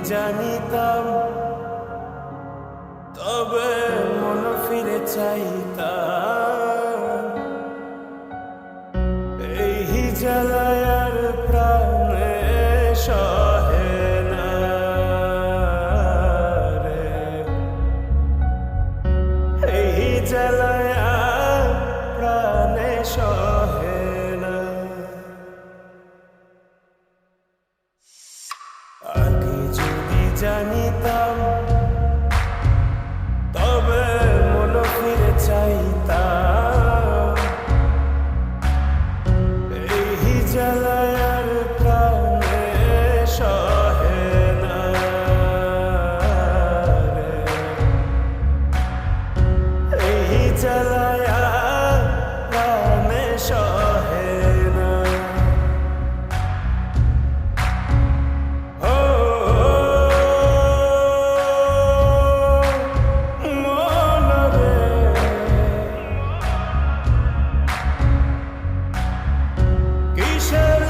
জানিতাম তবে মন ফিরে চাইতাম এই জ্বালায় আর প্রাণে সহে না রে এই জ্বালায় আর প্রাণে সহে না আগে যদি জানিতাম তবে মন ফিরে চাইতাম এই জ্বালায় আর প্রাণে সহে না রে এই জ্বালায় আর প্রাণে সহে না কিসের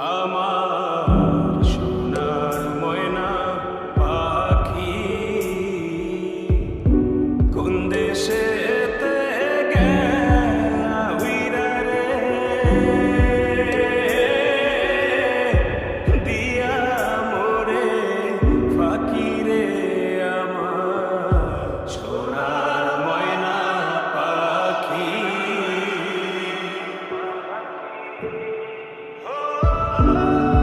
আমার সোনার ময়না পাখি কোন দেশেতে গেলা উইরা রে দিয়া মোরে ফাঁকি রে আমার সোনার ময়না পাখি Oh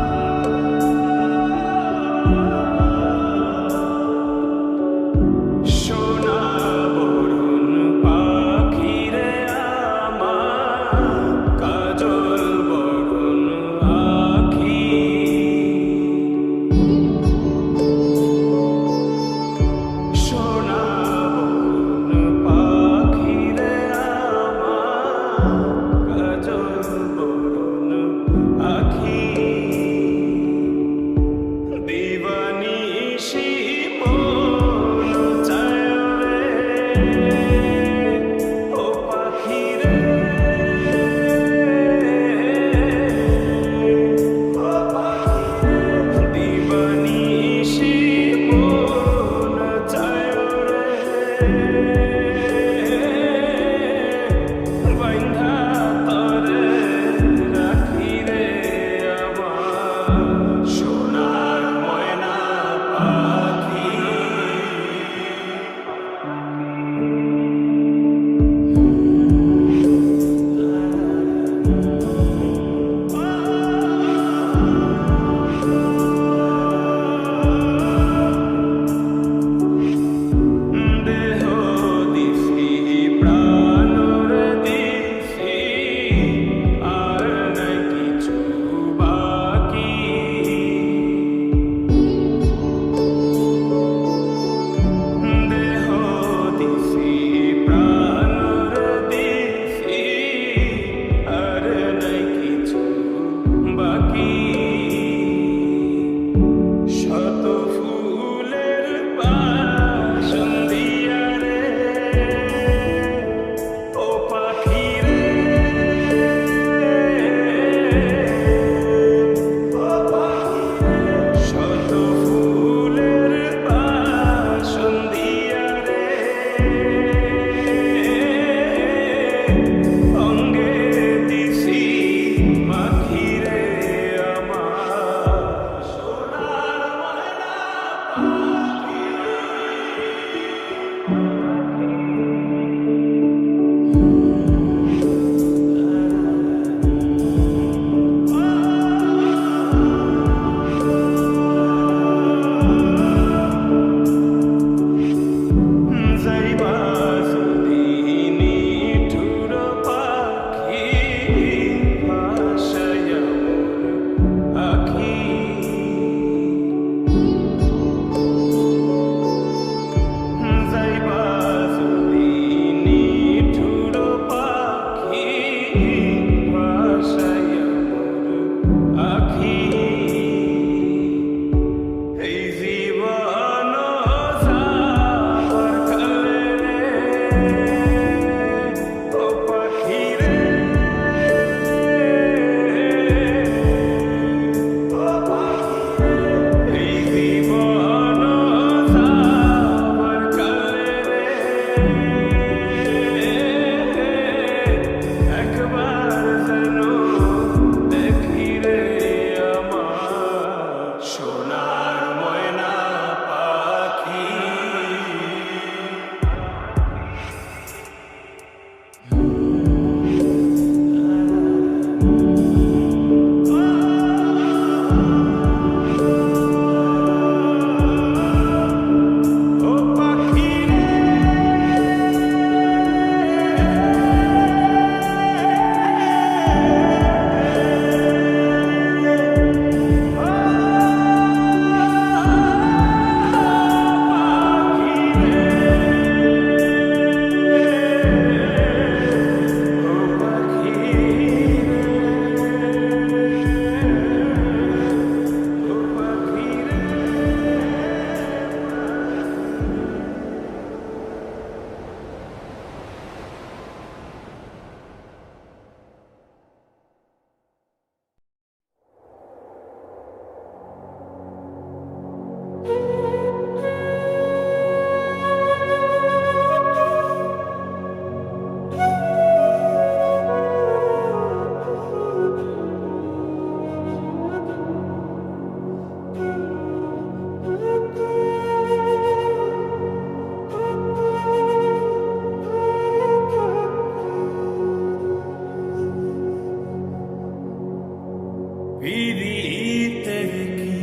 পিরিতের কি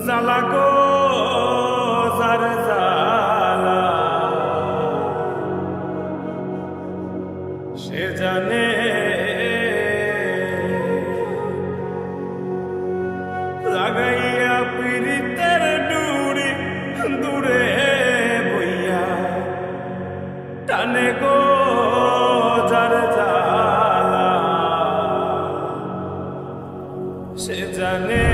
জ্বালা গো যার জ্বালা সে জানে লাগাইয়া পিরিতের ডুরি দূরে বইয়া টানে গো যার জ্বালা সে জানে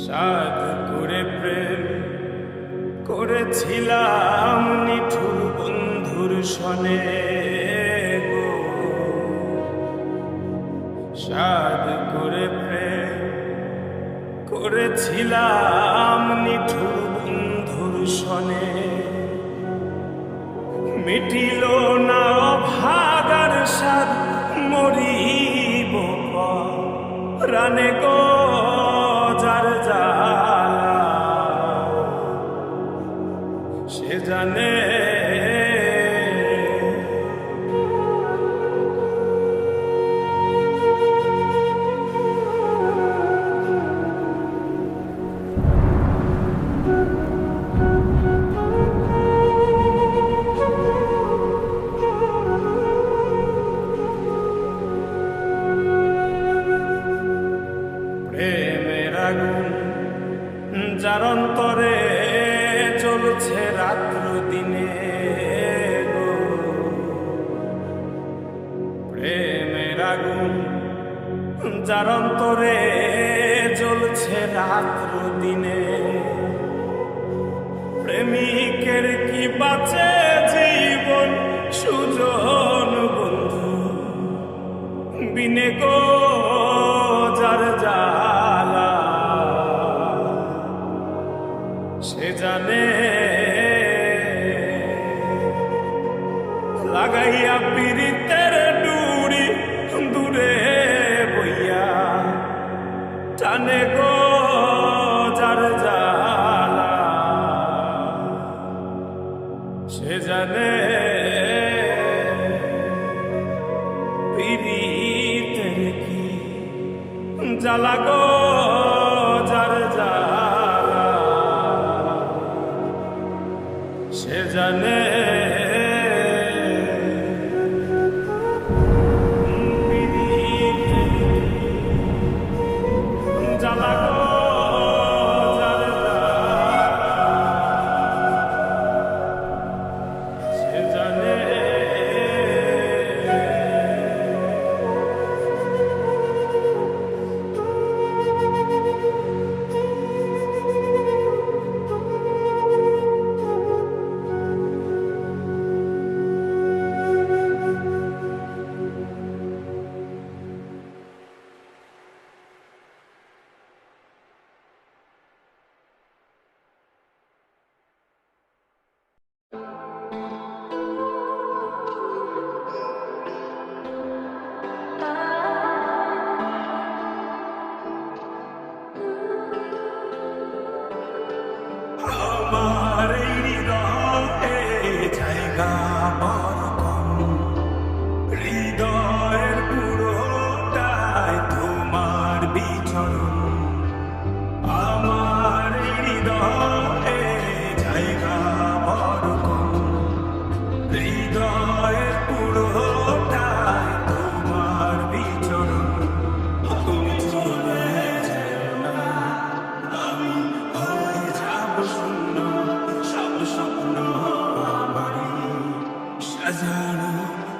সাধ করে প্রেম করেছিলাম নিঠুর বন্ধুর সনে গো সাধ করে প্রেম করেছিলাম নিঠুর বন্ধুর সনে মিটিল না ভাগার সাধ মরিব রানে গো যার জ্বালা সে জানে প্রেমের আগুন যার অন্তরে চলছে রাত্র দিনে গো প্রেমের আগুন যার অন্তরে জ্বলছে রাত্র দিনে প্রেমিকের কি বাঁচে জীবন সুজন বন্ধু বিনে গো যার জ্বালা সে জানে লাগাইয়া পিরিতের ডুরি দূরে বইয়া টানে গো যার জ্বালা সে জানে পিরিতের কি জ্বালা গো যার জ্বালা সে জানে জ্বালা গো যার জ্বালা সে জানে আমার এই হৃদয়ে জায়গা বড় কম হৃদয়ের পুরোটাই তোমার বিচরণ আমার এই হৃদয়ে জায়গা বড় কম হৃদয়ের পুরোটাই তোমার বিচরণ তুমি চলে যেও না আমি হয়ে যাব শূন্য সব স্বপ্ন আমারই সাজানো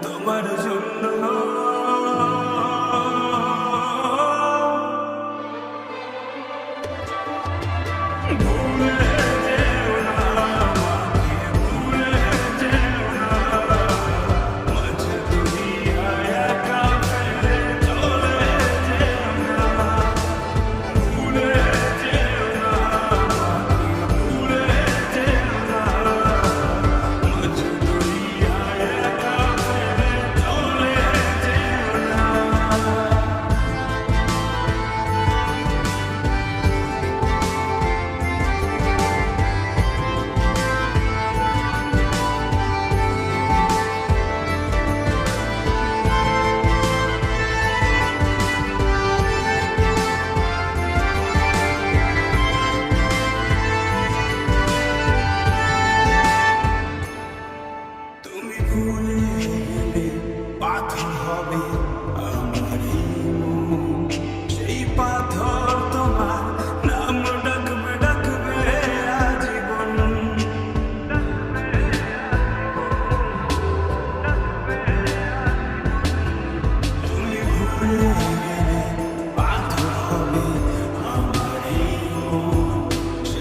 তোমার জন্য ভুলে যেও না আমাকে ভুলে যেও না মাঝে দুনিয়ায় একা ফেলে চলে যেও না ভুলে যেও না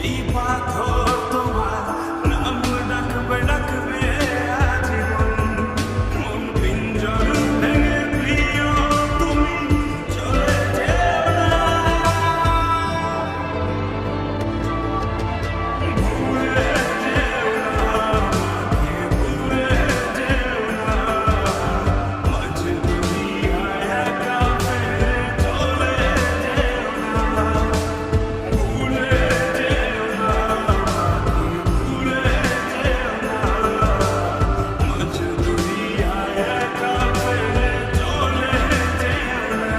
সেই পাথর তোমার নাম ডাকবে ডাকবে আজীবন। মন পিঞ্জর ভেঙে প্রিয় তুমি চলে যেও না, ভুলে যেও না, আমাকে ভুলে যেও না, মাঝ দুনিয়ায় একা ফেলে চলে যেও না, ভুলে যেও না, আমাকে ভুলে যেও না, মাঝ দুনিয়ায় একা ফেলে চলে যেও না।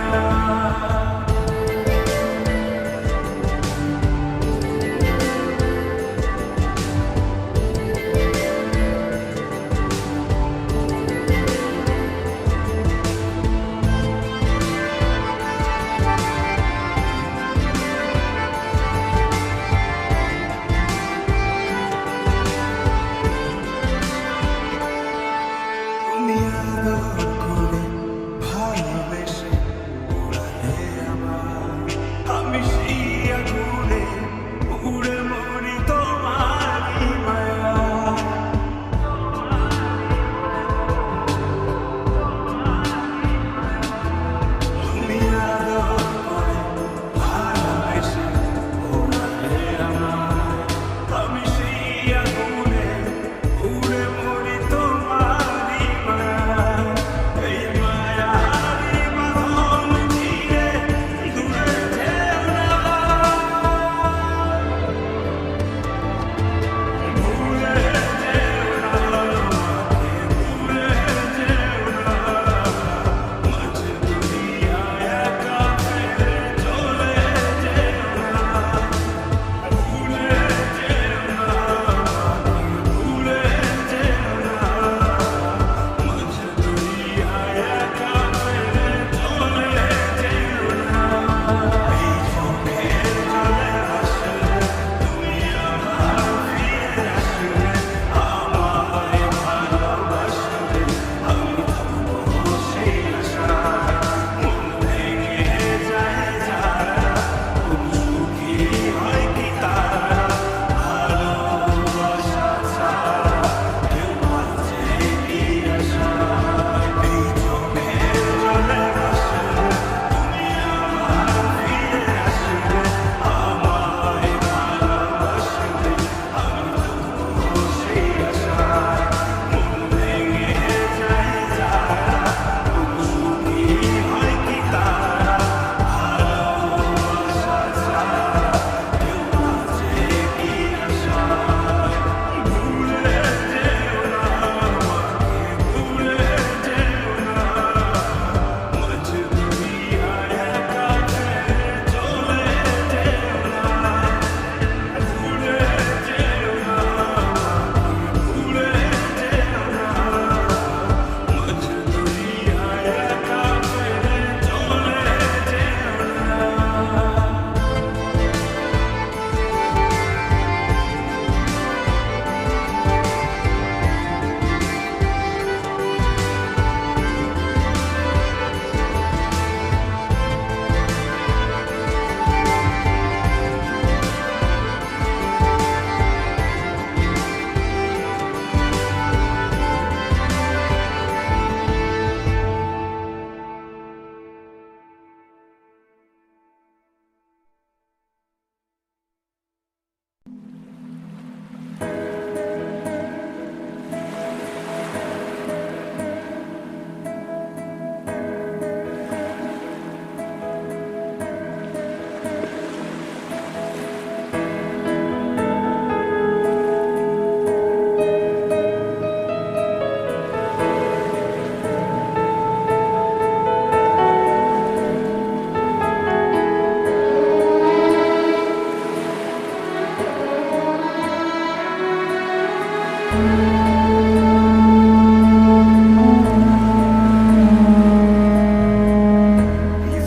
তুমি আদর করে ভালোবেসে উড়ালে আমার, আমি সেই আগুনে পুড়ে মরি তোমারই মায়ায়। তুমি আদর করে ভালোবেসে উড়ালে আমার, আমি সেই আগুনে পুড়ে মরি তোমারই মায়ায়। এই মায়ারই বাঁধন ছিঁড়ে দূরে যেও না, ভুলে যেও না, আমাকে ভুলে যেও না, মাঝ দুনিয়ায় একা ফেলে চলে যেও না, ভুলে যেও না, আমাকে ভুলে যেও না, মাঝ দুনিয়ায় একা ফেলে চলে যেও না। এই চোখের জলে ভাসলে তুমি আমার ফিরে আসলে, আমায় ভালোবাসলে আমি থাকবো সেই আশায়। মন ভেঙে যায় যারা, খুব সুখী হয় কি তারা, ভালোবাসা ছাড়া কেউ বাঁচে কি আশায়। এই চোখের জলে ভাসলে তুমি আমার ফিরে আসলে, আমায় ভালোবাসলে আমি থাকবো সেই আশায়। মন ভেঙে যায় যারা, খুব সুখী হয় কি তারা, ভালোবাসা ছাড়া কেউ বাঁচে কি আশায়। ভুলে যেও না, আমাকে ভুলে যেও না, মাঝ দুনিয়ায় একা ফেলে চলে যেও না, ভুলে যেও না, আমাকে ভুলে যেও না, মাঝ দুনিয়ায় একা ফেলে চলে যেও না।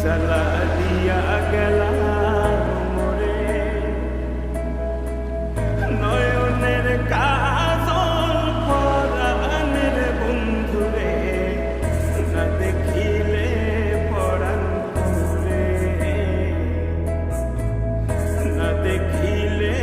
জ্বালা দিয়া গেলা মোরে, নয়নের কাজল পরাণের বন্ধুরে, না দেখিলে পরাণ পুরে, না দেখিলে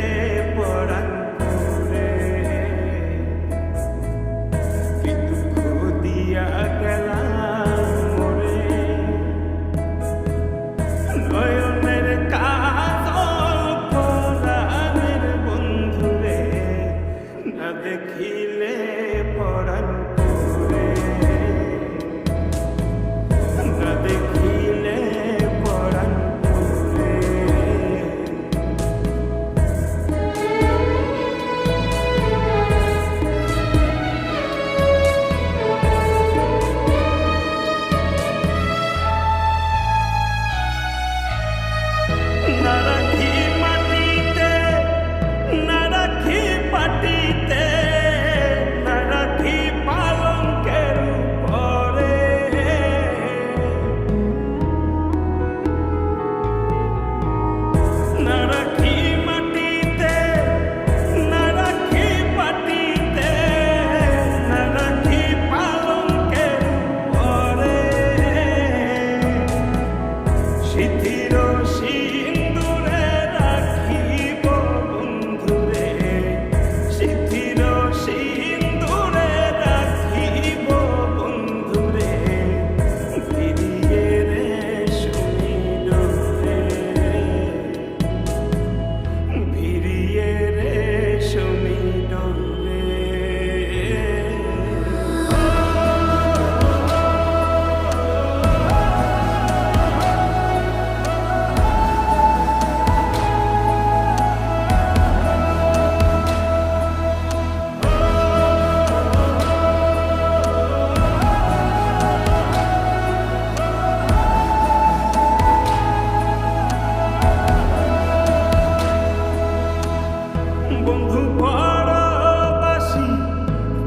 বন্ধু পরবাসী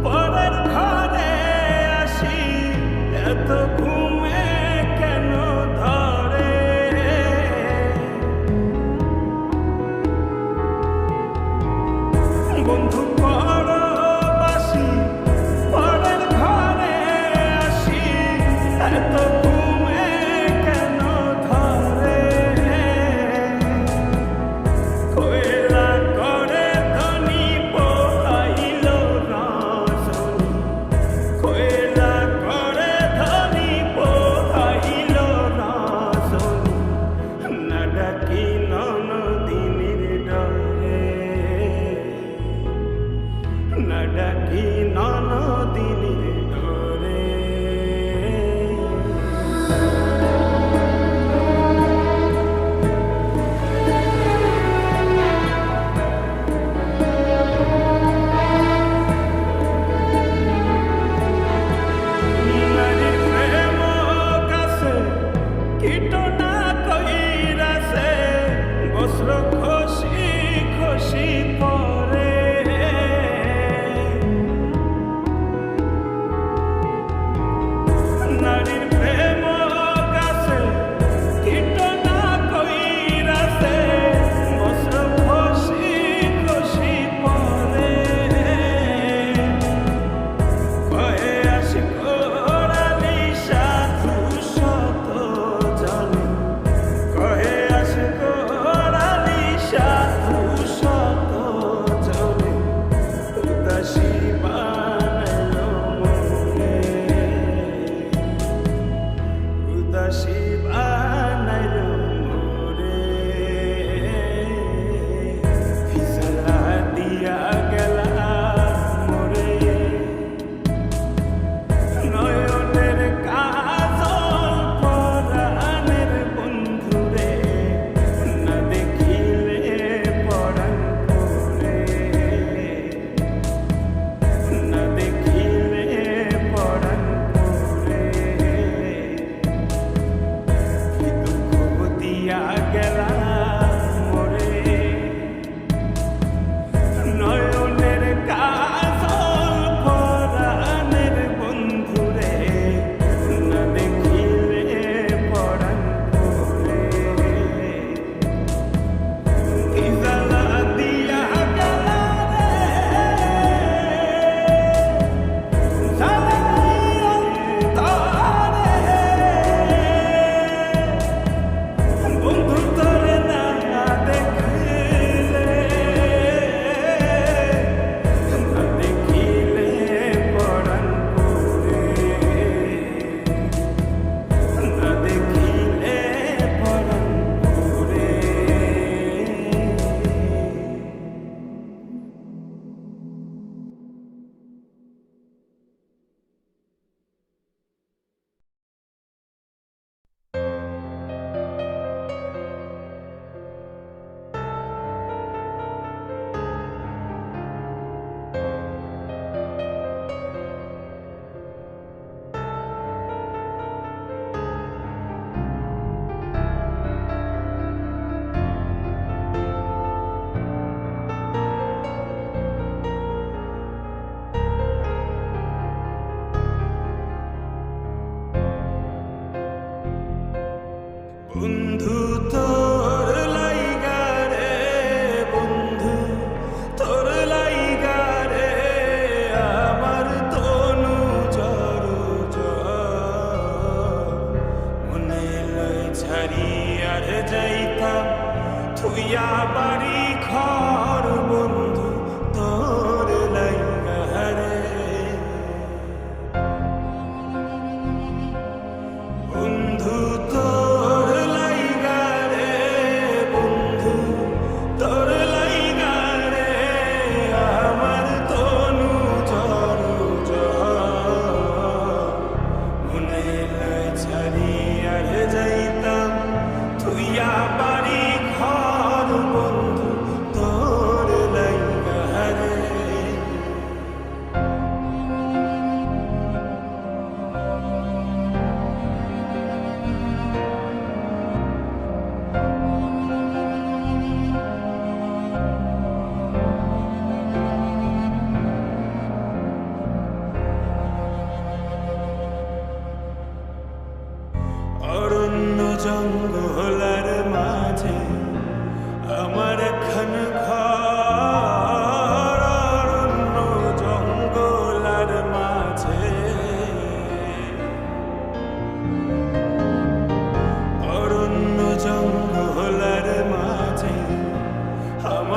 পরের ঘরে আসি, এত ঘুমে কেন ধরে? বন্ধু পরবাসী পরের ঘরে আসি, এত ঘুমে কেন ধরে? কয়লা করে ধনী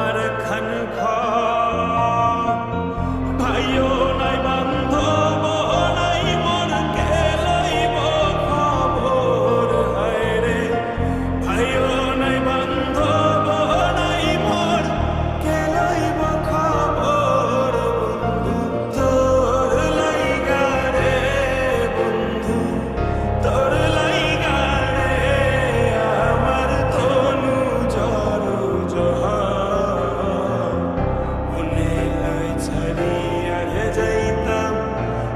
আমার খান ঘর ভাইও নাই বান্ধব নাই মোর কে লইব খবর হায় রে ভাইও নাই বান্ধব নাই মোর কে লইব খবর বন্ধু তোর লাইগা রে বন্ধু তোর লাইগা রে আমার তনু জর জহার মনে লয় ছাড়িয়া রে যাইতাম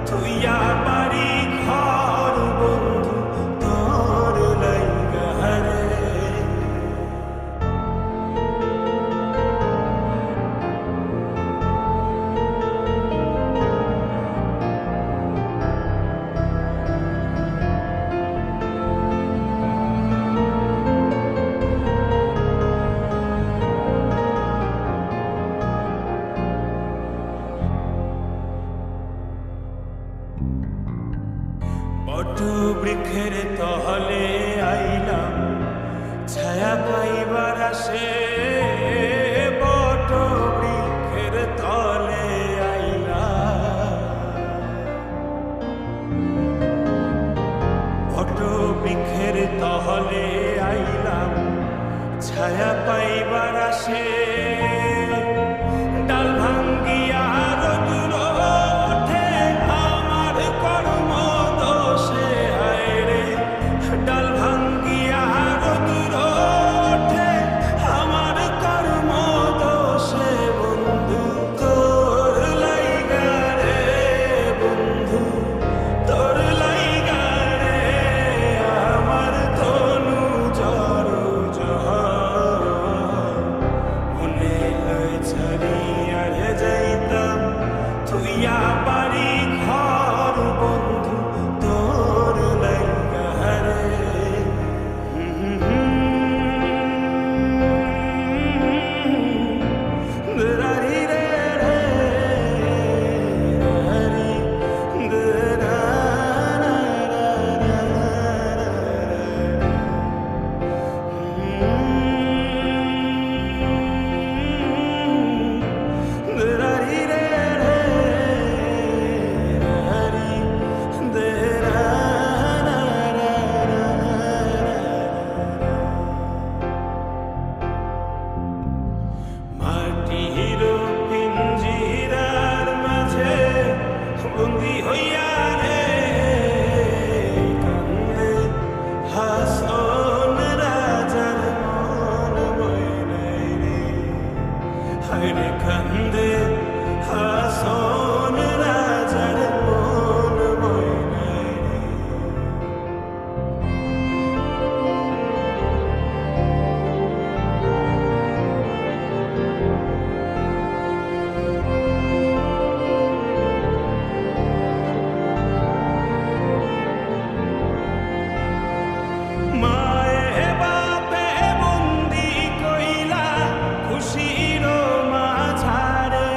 তুইয়া বাড়ি ঘর বন্ধু তোর লাইগা রে বট বৃক্ষের তহলে আইলাম ছায়া পাইবার আসে বট বৃক্ষের তলে আইলাম বট বৃক্ষের তহলে আইলাম ছায়া পাইবার আসে ডাল ভাঙ্গিয়া রোদুর ওঠে আমার কর্ম দোষে হায় রে ডাল ভাঙ্গিয়া রোদুর ওঠে আমার কর্ম দোষে বন্ধু তোর লাইগা রে বন্ধু তোর লাইগা রে আমার তনু জর জহার মনে লয় ছাড়িয়া রে যাইতাম তুইয়া বাড়ি ঘর বন্ধু তোর লাইগা রে দরারি রে রে দরারি দরারি রে রে মাটির পিঞ্জিরার মাঝে বন্দি হইয়া রে কান্দে হাসন রাজার মন বইলাই রে হায় রে কান্দে হাসন রাজার মন বইলাই রে মায়ে বাপে বন্দি কইলা খুশির মাঝারে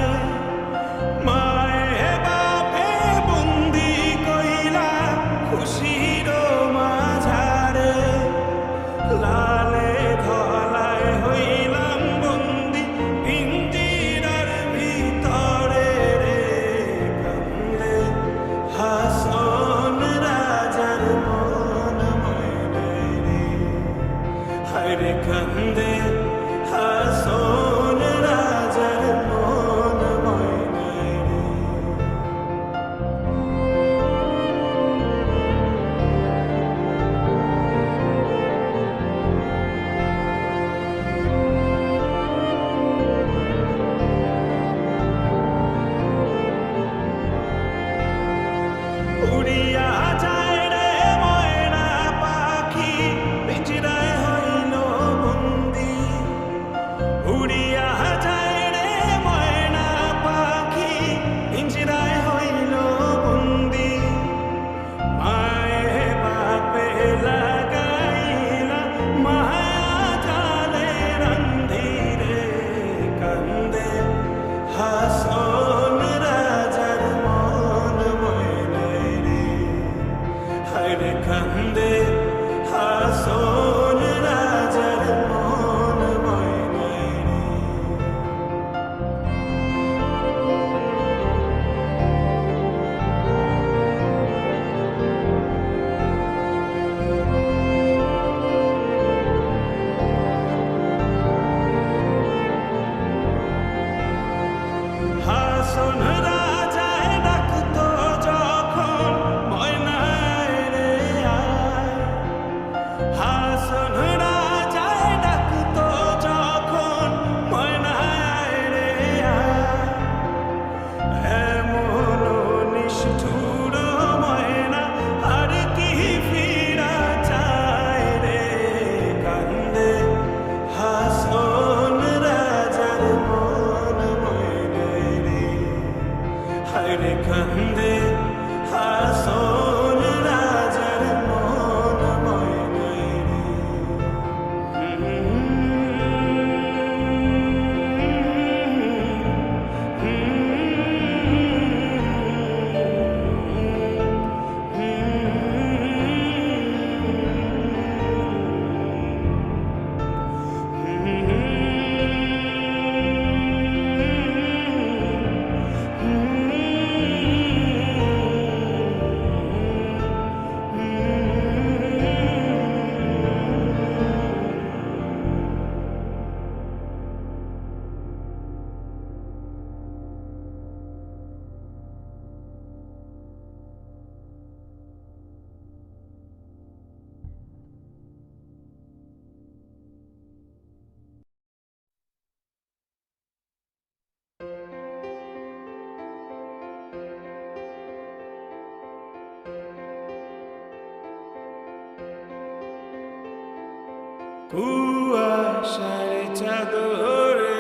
কুয়াশার চাদরে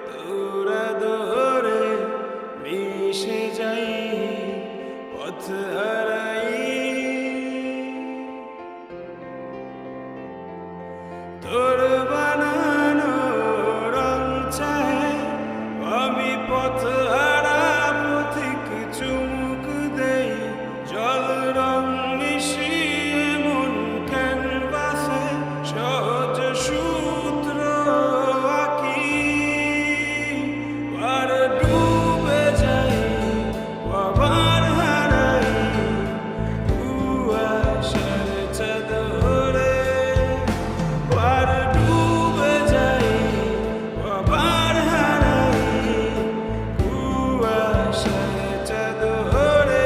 তোরা দরে মিশে যাই পথ হারাই তোর বানানো রং চায় আমি পথ হারা পথিক চুমুক দেই জল রং মিশিয়ে মন ক্যানভাসে সহজ সূত্র আঁকি আর ডুবে যাই আবার হারাই কুয়াশার চাদরে আর ডুবে যাই আবার হারাই কুয়াশার চাদরে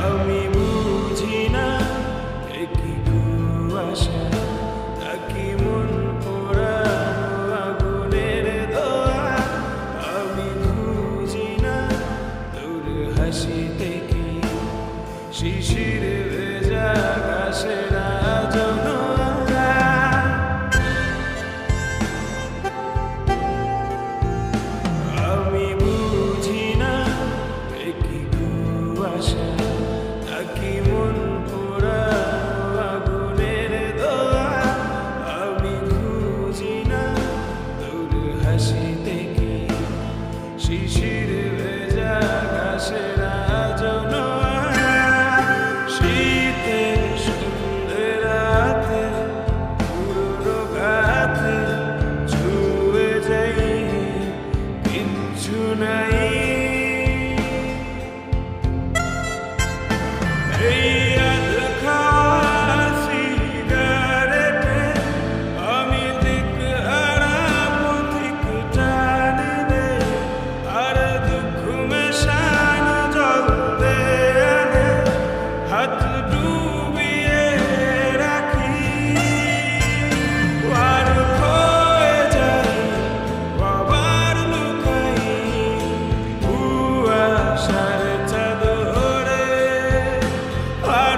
আমি বুঝি না একই কুয়াশা নাকি মন পোড়ানো আগুনের দোয়া আমি বুঝি না তোর হাসি থেকে শিশির ভেজা ঘাসের আজনোয়া আমি বুঝি না একই কুয়াশা নাকি মন পোড়ানো আগুনের দোয়া আমি খুঁজি না তোর হাসি থেকে শিশির ভেজা ঘাসের আজনোয়া শীতের সন্ধ্যে রাতে পুরনো গাতে ছুঁয়ে যাই কিচ্ছু নাই এই আধখাওয়া সিগারেটে আমি দিকহারা পথিক টানে দেই আর দুঃখ মেশানো জল দেয়ালে হাত ডুবিয়ে রাখি আর হয়ে যাই আবার লুকাই কুয়াশার চাদরে আর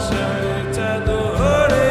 সাড়ে চাদরে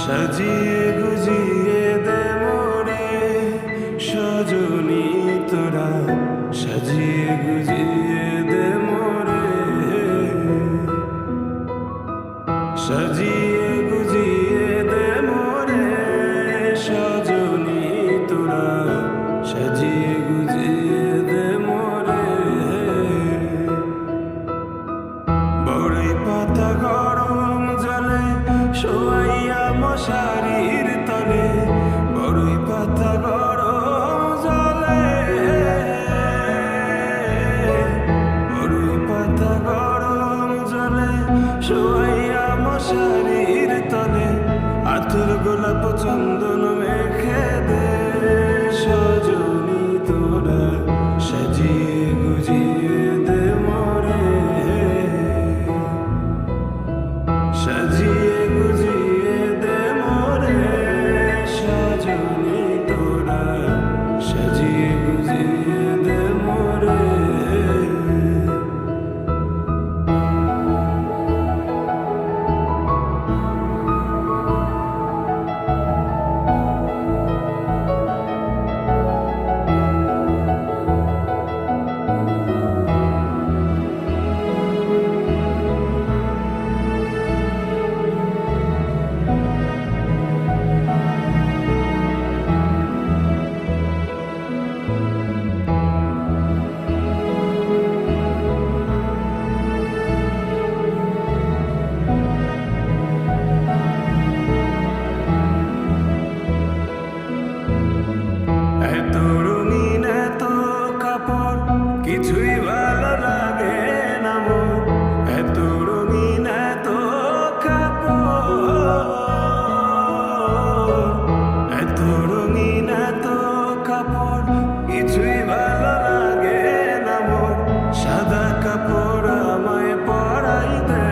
সাজিয়ে গুজিয়ে দে মোরে সজনী তোরা সাজিয়ে গুজিয়ে দে মোরে সাজিয়ে গুজিয়ে দে মোরে সজনী তোরা সাজিয়ে গুজিয়ে দে মোরে বড়ই পাতা গরম জলে শোয়াইয়া মশারির তলে বড়ই পাতা গরম জলে বড়ই পাতা গরম জলে শোয়াইয়া মশারির তলে আতুর গোলাপ চন্দন মেখে দে সজনী তোরা সাজিয়ে গুজিয়ে দে মোরে সাজিয়ে গুজিয়ে দে মোরে সজনী তোরা সাজিয়ে গুজিয়ে দে মোরে এত রঙিন এত কাপড় কিছুই ভালো লাগে না মোর এত রঙিন এত কাপড় এত রঙিন এত কাপড় কিছুই ভালো লাগে না মোর সাদা কাপড় আমায় পরাই দে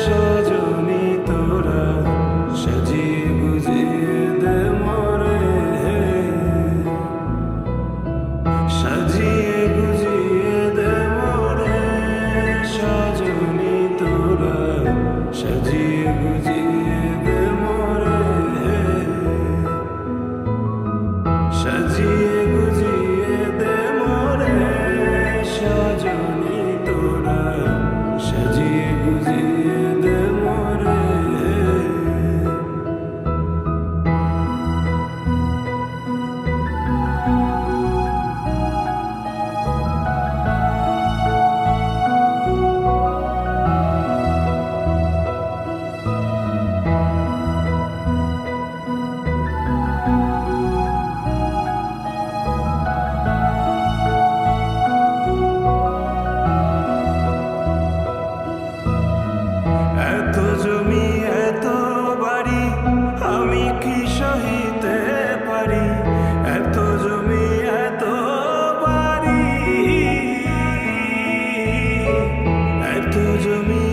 সজনী তোরা সাজিয়ে গুজিয়ে দে মোরে সাজিয়ে গুজিয়ে দে মোরে সজনী তোরা সাজিয়ে গুজিয়ে দে মোরে সাজিয়ে গুজিয়ে দে মোরে সজনী তোরা সাজিয়ে গুজিয়ে দে মোরে এত জমি এত বাড়ি আমি কি সহিতে পারি এত জমি এত বাড়ি এত জমি